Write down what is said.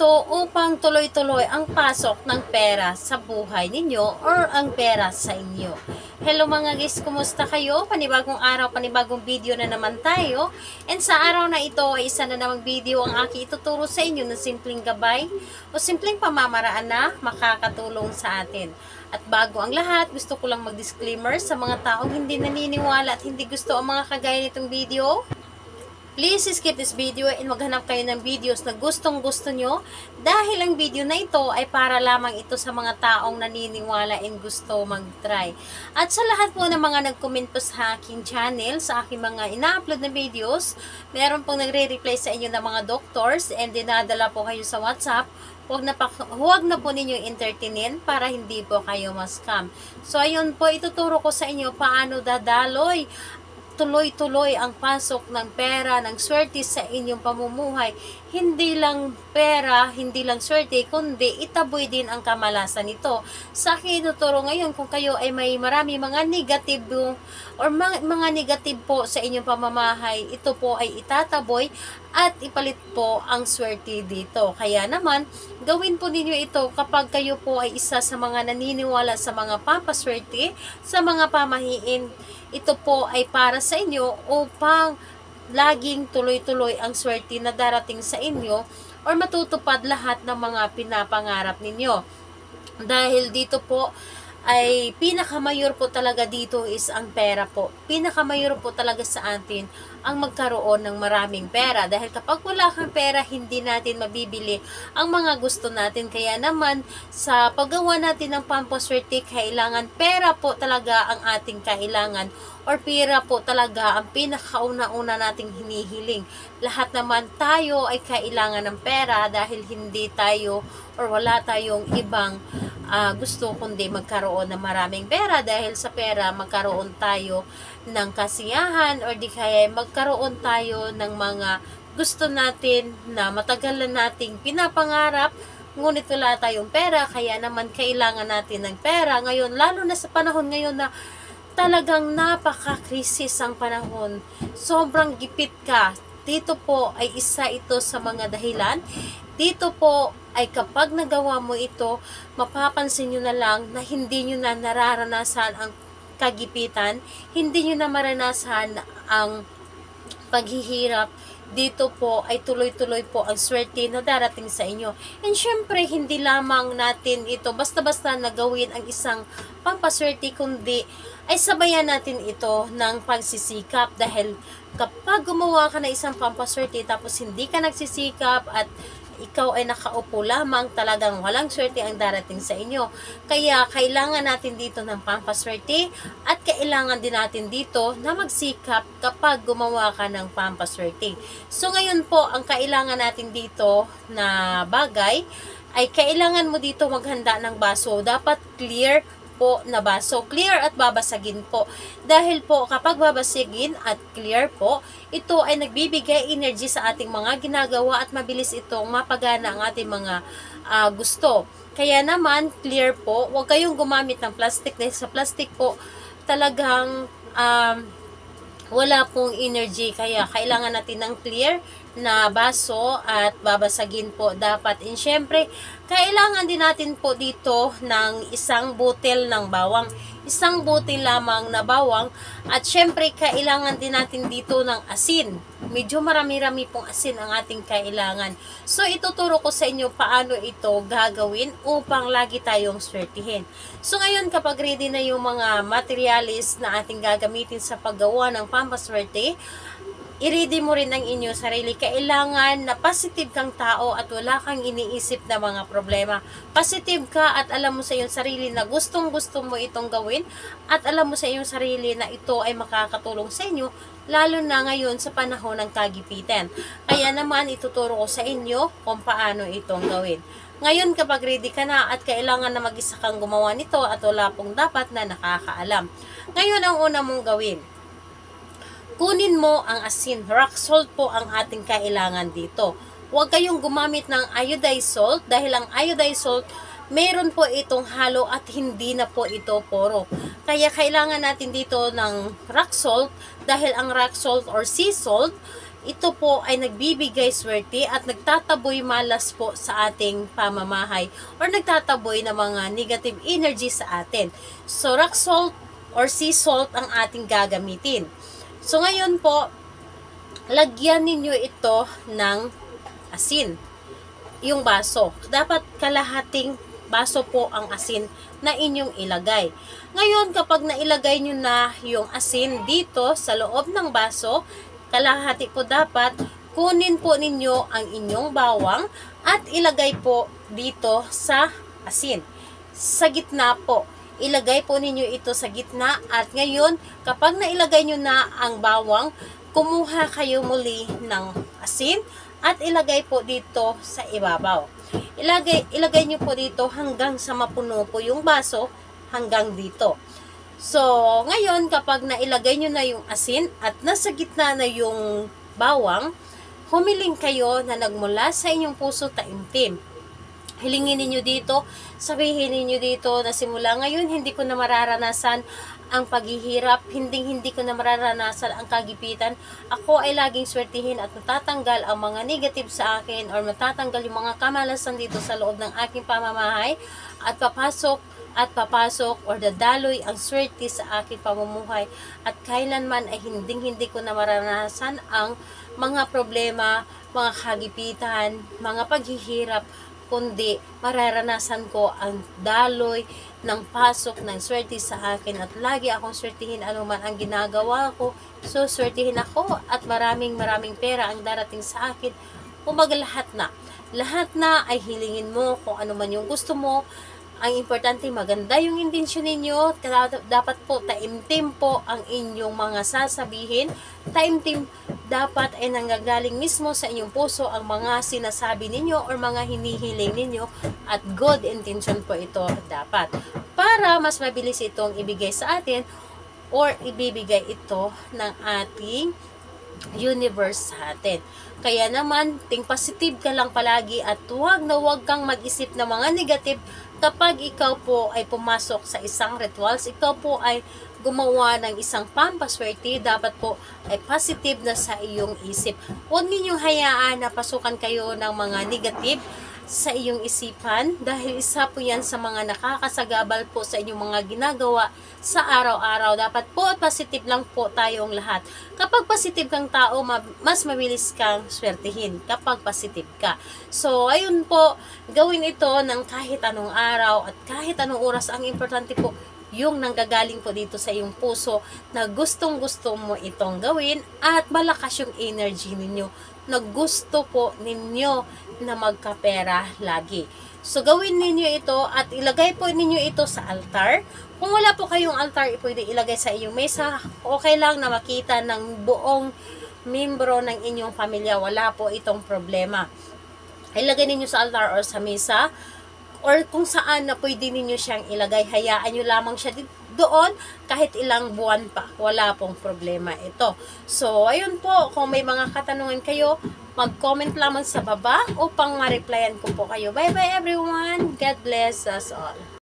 ito upang tuloy-tuloy ang pasok ng pera sa buhay ninyo or ang pera sa inyo. Hello mga guys, kumusta kayo? Panibagong araw, panibagong video na naman tayo. And sa araw na ito ay isa na namang video ang aking ituturo sa inyo na simpleng gabay o simpleng pamamaraan na makakatulong sa atin. At bago ang lahat, gusto ko lang mag-disclaimer sa mga taong hindi naniniwala at hindi gusto ang mga kagaya nitong video. Please skip this video and maghanap kayo ng videos na gustong-gusto nyo dahil ang video na ito ay para lamang ito sa mga taong naniniwala and gusto mag-try. At sa lahat po ng mga nag-comment po sa aking channel, sa aking mga ina-upload na videos, meron pong nagre-reply sa inyo ng mga doctors and dinadala po kayo sa WhatsApp. Huwag na po ninyo entertainin para hindi po kayo ma-scam. So ayun po, ituturo ko sa inyo paano dadaloy tuloy-tuloy ang pasok ng pera, ng swerte sa inyong pamumuhay. Hindi lang pera, hindi lang swerte, kundi itaboy din ang kamalasan nito. Sa akin ituturo ngayon kung kayo ay may marami mga negatibo or mga negative po sa inyong pamamahay, ito po ay itataboy at ipalit po ang swerte dito. Kaya naman, gawin po ninyo ito kapag kayo po ay isa sa mga naniniwala sa mga papaswerte, sa mga pamahiin. Ito po ay para sa inyo upang laging tuloy-tuloy ang swerte na darating sa inyo or matutupad lahat ng mga pinapangarap ninyo. Dahil dito po ay pinakamayor po talaga dito is ang pera po. Pinakamayor po talaga sa atin ang magkaroon ng maraming pera. Dahil kapag wala kang pera, hindi natin mabibili ang mga gusto natin. Kaya naman, sa paggawa natin ng pampaswerte, kailangan pera po talaga ang ating kailangan. Or pera po talaga ang pinakauna-una nating hinihiling. Lahat naman tayo ay kailangan ng pera dahil hindi tayo or wala tayong ibang gusto kundi magkaroon ng maraming pera. Dahil sa pera magkaroon tayo ng kasiyahan or di kaya magkaroon tayo ng mga gusto natin na matagal na nating pinapangarap, ngunit wala tayong pera. Kaya naman kailangan natin ng pera ngayon, lalo na sa panahon ngayon na talagang napaka-krisis ang panahon. Sobrang gipit ka. Dito po ay isa ito sa mga dahilan. Dito po ay kapag nagawa mo ito, mapapansin nyo na lang na hindi nyo na nararanasan ang kagipitan, hindi nyo na maranasan ang paghihirap. Dito po ay tuloy-tuloy po ang swerte na darating sa inyo. And syempre, hindi lamang natin ito basta-basta na gawin ang isang pampaswerte, kundi ay sabayan natin ito ng pagsisikap. Dahil kapag gumawa ka na isang pampaswerte tapos hindi ka nagsisikap at ikaw ay nakaupo lamang, talagang walang swerte ang darating sa inyo. Kaya kailangan natin dito ng pampaswerte at kailangan din natin dito na magsikap kapag gumawa ka ng pampaswerte. So ngayon po, ang kailangan natin dito na bagay ay kailangan mo dito maghanda ng baso. Dapat clear po na baso. Clear at babasagin po. Dahil po kapag babasagin at clear po, ito ay nagbibigay energy sa ating mga ginagawa at mabilis itong mapagana ang ating mga gusto. Kaya naman, clear po. Huwag kayong gumamit ng plastic. Dahil sa plastic po, talagang wala pong energy. Kaya kailangan natin ng clear na baso at babasagin po dapat. And syempre, kailangan din natin po dito ng isang butil ng bawang. Isang butil lamang na bawang. At syempre, kailangan din natin dito ng asin. Medyo marami-rami pong asin ang ating kailangan. So, ituturo ko sa inyo paano ito gagawin upang lagi tayong swertihin. So, ngayon kapag ready na yung mga materialis na ating gagamitin sa paggawa ng pampaswerte, i-ready mo rin ang inyong sarili. Kailangan na positive kang tao at wala kang iniisip na mga problema. Positive ka at alam mo sa iyong sarili na gustong-gusto mo itong gawin at alam mo sa iyong sarili na ito ay makakatulong sa inyo, lalo na ngayon sa panahon ng kagipitan. Kaya naman ituturo ko sa inyo kung paano itong gawin. Ngayon kapag ready ka na at kailangan na mag-isa kang gumawa nito at wala pong dapat na nakakaalam. Ngayon ang una mong gawin, kunin mo ang asin. Rock salt po ang ating kailangan dito. Huwag kayong gumamit ng iodized salt dahil ang iodized salt, meron po itong halo at hindi na po ito poro. Kaya kailangan natin dito ng rock salt dahil ang rock salt or sea salt, ito po ay nagbibigay swerte at nagtataboy malas po sa ating pamamahay or nagtataboy ng mga negative energy sa atin. So, rock salt or sea salt ang ating gagamitin. So, ngayon po, lagyan ninyo ito ng asin. Yung baso. Dapat kalahating baso po ang asin na inyong ilagay. Ngayon, kapag nailagay nyo na yung asin dito sa loob ng baso, kalahati po dapat, kunin po ninyo ang inyong bawang at ilagay po dito sa asin. Sa gitna po. Ilagay po ninyo ito sa gitna at ngayon, kapag nailagay nyo na ang bawang, kumuha kayo muli ng asin at ilagay po dito sa ibabaw. Ilagay nyo po dito hanggang sa mapuno po yung baso hanggang dito. So, ngayon kapag nailagay nyo na yung asin at nasa gitna na yung bawang, humiling kayo na nagmula sa inyong puso taimtim. Hilingin ninyo dito, sabihin ninyo dito na simula ngayon hindi ko na mararanasan ang paghihirap, hindi ko na mararanasan ang kagipitan. Ako ay laging swertihin at matatanggal ang mga negative sa akin or matatanggal yung mga kamalasan dito sa loob ng aking pamamahay at papasok or dadaloy ang swerte sa aking pamumuhay at kailanman ay hindi ko na maranasan ang mga problema, mga kagipitan, mga paghihirap, kundi mararanasan ko ang daloy ng pasok ng swerte sa akin at lagi akong swertihin anuman ang ginagawa ko. So, swertihin ako at maraming pera ang darating sa akin. Umaga lahat na ay hilingin mo kung ano man yung gusto mo. Ang importante, maganda yung intensyon ninyo. Dapat po, taimtim po ang inyong mga sasabihin. Taimtim dapat ay nanggagaling mismo sa inyong puso ang mga sinasabi ninyo or mga hinihiling ninyo at good intention po ito dapat. Para mas mabilis itong ibigay sa atin or ibibigay ito ng ating universe sa atin. Kaya naman, think positive ka lang palagi at huwag kang mag-isip ng mga negative kapag ikaw po ay pumasok sa isang rituals, ikaw po ay gumawa ng isang pampaswerte, dapat po ay positive na sa iyong isip. Huwag ninyong hayaan na pasukan kayo ng mga negative sa iyong isipan dahil isa po yan sa mga nakakasagabal po sa inyong mga ginagawa sa araw-araw. Dapat po at positive lang po tayong lahat. Kapag positive kang tao, mas mabilis kang swertihin kapag positive ka. So, ayun po, gawin ito ng kahit anong araw at kahit anong oras. Ang importante po, yung nanggagaling po dito sa iyong puso na gustong-gusto mo itong gawin at malakas yung energy ninyo na gusto po ninyo na magkapera lagi. So, gawin ninyo ito at ilagay po ninyo ito sa altar. Kung wala po kayong altar, pwede ilagay sa iyong mesa. Okay lang na makita ng buong membro ng inyong pamilya. Wala po itong problema. Ilagay ninyo sa altar or sa mesa or kung saan na pwede ninyo siyang ilagay. Hayaan nyo lamang siya doon kahit ilang buwan pa. Wala pong problema ito. So, ayun po. Kung may mga katanungan kayo, mag-comment lamang sa baba upang ma-replyan ko po kayo. Bye-bye everyone. God bless us all.